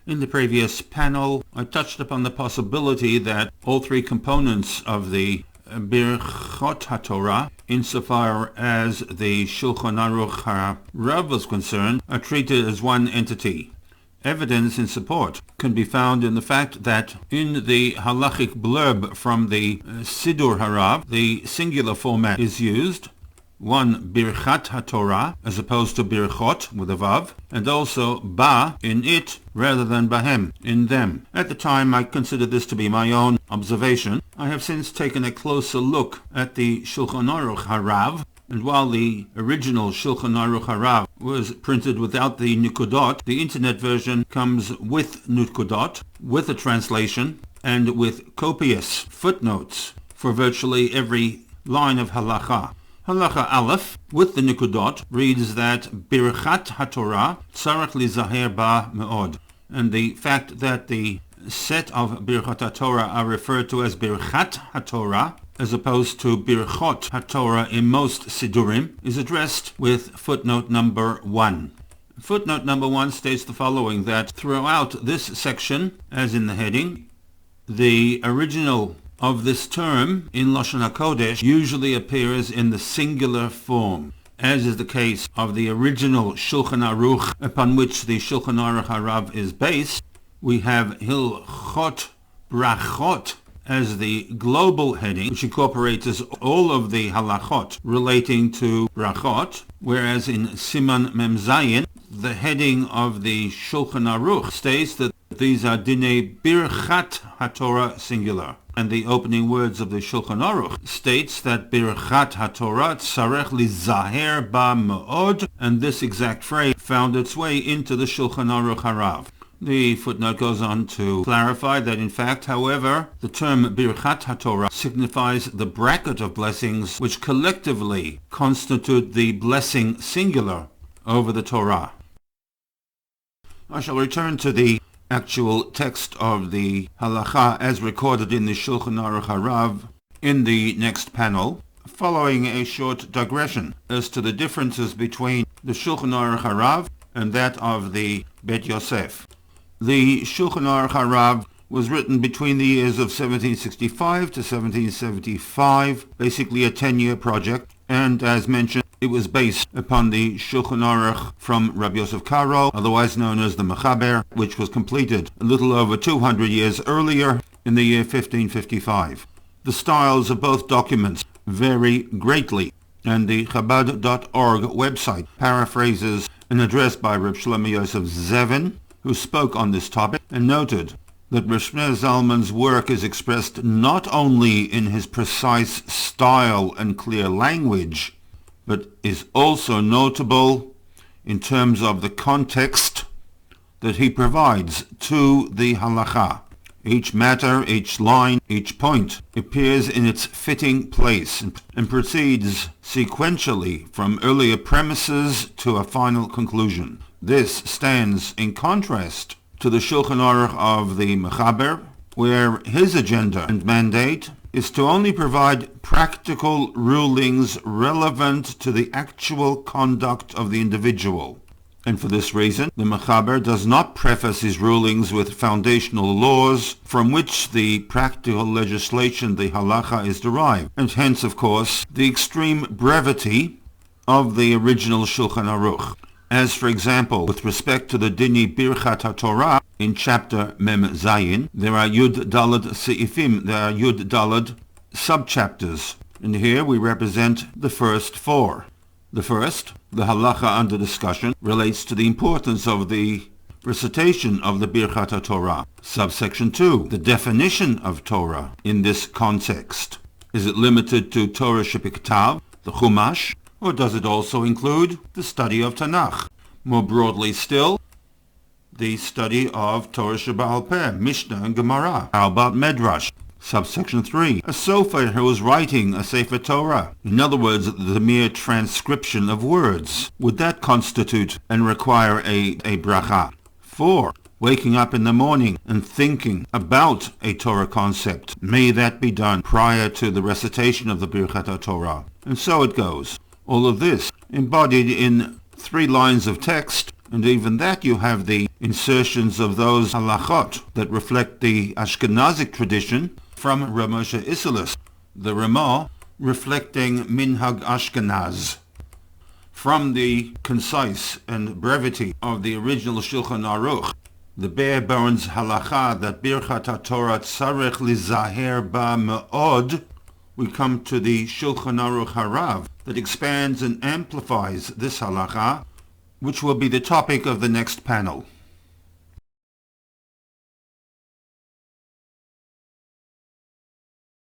In the previous panel, I touched upon the possibility that all three components of the Birchot HaTorah, insofar as the Shulchan Aruch HaRav was concerned, are treated as one entity. Evidence in support can be found in the fact that in the halachic blurb from the Sidur HaRav, the singular format is used, one Birchat HaTorah as opposed to Birchot with a Vav, and also Ba in it rather than Bahem in them. At the time I considered this to be my own observation. I have since taken a closer look at the Shulchan Aruch HaRav, and while the original Shulchan Aruch HaRav was printed without the Nukudot, the internet version comes with Nukudot, with a translation, and with copious footnotes for virtually every line of halacha. Halacha Aleph, with the Nukudot, reads that Birchat HaTorah tzarech lizaher ba me'od. And the fact that the set of Birchat HaTorah are referred to as Birchat HaTorah, as opposed to Birchot HaTorah in most Sidurim, is addressed with footnote number 1. Footnote number 1 states the following, that throughout this section, as in the heading, the original of this term in Lashon HaKodesh usually appears in the singular form, as is the case of the original Shulchan Aruch upon which the Shulchan Aruch HaRav is based. We have Hilchot Brachot as the global heading, which incorporates all of the halachot relating to brachot, whereas in Siman Mem Zayin, the heading of the Shulchan Aruch states that these are Dinei Birchat HaTorah singular. And the opening words of the Shulchan Aruch states that Birchat HaTorah tzarech lizaher ba me'od, and this exact phrase found its way into the Shulchan Aruch HaRav. The footnote goes on to clarify that in fact, however, the term Birchat HaTorah signifies the bracket of blessings which collectively constitute the blessing singular over the Torah. I shall return to the actual text of the halacha as recorded in the Shulchan Aruch HaRav in the next panel, following a short digression as to the differences between the Shulchan Aruch HaRav and that of the Bet Yosef. The Shulchan Aruch HaRav was written between the years of 1765 to 1775, basically a 10-year project, and as mentioned, it was based upon the Shulchan Aruch from Rabbi Yosef Karo, otherwise known as the Mechaber, which was completed a little over 200 years earlier in the year 1555. The styles of both documents vary greatly, and the Chabad.org website paraphrases an address by Reb Shlomo Yosef Zevin, who spoke on this topic, and noted that Reb Shneor Zalman's work is expressed not only in his precise style and clear language, but is also notable in terms of the context that he provides to the halacha. Each matter, each line, each point appears in its fitting place and proceeds sequentially from earlier premises to a final conclusion. This stands in contrast to the Shulchan Aruch of the Mechaber, where his agenda and mandate is to only provide practical rulings relevant to the actual conduct of the individual. And for this reason, the Mechaber does not preface his rulings with foundational laws from which the practical legislation, the halacha, is derived, and hence, of course, the extreme brevity of the original Shulchan Aruch. As, for example, with respect to the Dini Birchat HaTorah, in chapter Mem Zayin, there are Yud Dalad Seifim, there are Yud Dalad subchapters, and here we represent the first 4. The first, the halacha under discussion, relates to the importance of the recitation of the Birchat HaTorah. Subsection 2, the definition of Torah in this context. Is it limited to Torah Shebiktav, the Chumash, or does it also include the study of Tanakh? More broadly still, the study of Torah Sheba'al Peh, Mishnah and Gemara. How about Medrash? Subsection 3, a sofer who is writing a Sefer Torah. In other words, the mere transcription of words. Would that constitute and require a bracha? 4, waking up in the morning and thinking about a Torah concept. May that be done prior to the recitation of the Birchat HaTorah. And so it goes. All of this embodied in 3 lines of text And even that you have the insertions of those halachot that reflect the Ashkenazic tradition from Rav Moshe Isserles, the Ramah reflecting Minhag Ashkenaz. From the concise and brevity of the original Shulchan Aruch, the bare bones halacha that Birchat HaTorah tzarech lizaher ba me'od, we come to the Shulchan Aruch HaRav that expands and amplifies this halacha, which will be the topic of the next panel.